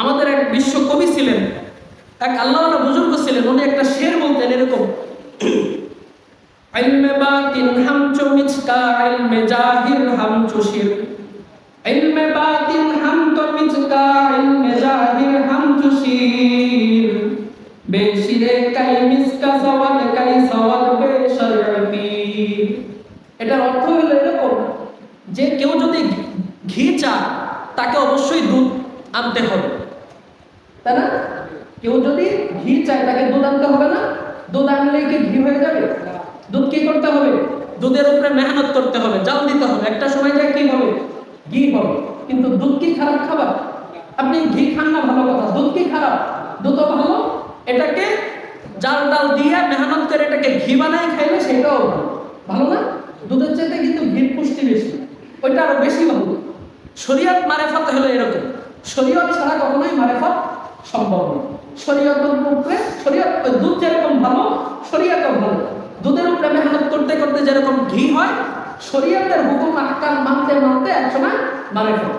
আমাদের এক বিশ্ব কবি ছিলেন, এক আল্লাহওয়ালা বুজুর্গ ছিলেন, উনি একটা শের বলতেন এরকম, ইলমে বাতিন হামচো মিচকা ইলমে জাহির হামচো শির, ইলমে বাতিন হামচো মিচকা ইলমে জাহির হামচো শির, বেশিরে কাই মিচকা সওয়াল কাই সওয়াল বেশরফি। এটার অর্থ হলো এরকম যে কেউ যদি ঘি চায় তাকে অবশ্যই দুধ আনতে হবে, তাই না? কেউ যদি ঘি চায় তাকে দুধ আনতে হবে না? দুধ আনলে কি ঘি হয়ে যাবে? দুধ কি করতে হবে? দুধের উপরে মেহনত করতে হবে, জাল দিতে হবে, একটা সময় যায় কি হবে? ঘি হবে। কিন্তু দুধ কি খারাপ খাবার? আপনি ঘি খান না ভালো কথা, দুধ কি খারাপ? দুধও ভালো। এটাকে জাল ডাল দিয়ে মেহনত করে এটাকে ঘি বানায় খাইলে সেটাও ভালো, ভালো না? দুধের চাইতে কিন্তু ঘির পুষ্টি বেশি, ওইটা আরো বেশি ভালো। শরীয়ত মারেফত হলো এরকম, শরীয়ত ছাড়া কখনোই মারেফত সম্ভব নয়। শরীয়তের উপরে শরীয়ত, দুধ যেরকম ভালো শরীয়তও ভালো। দুধের উপরে মেহনত করতে করতে যেরকম ঘি হয়, শরীয়তের হুকুম আহকাম মানতে মানতে একসময় মারেফত।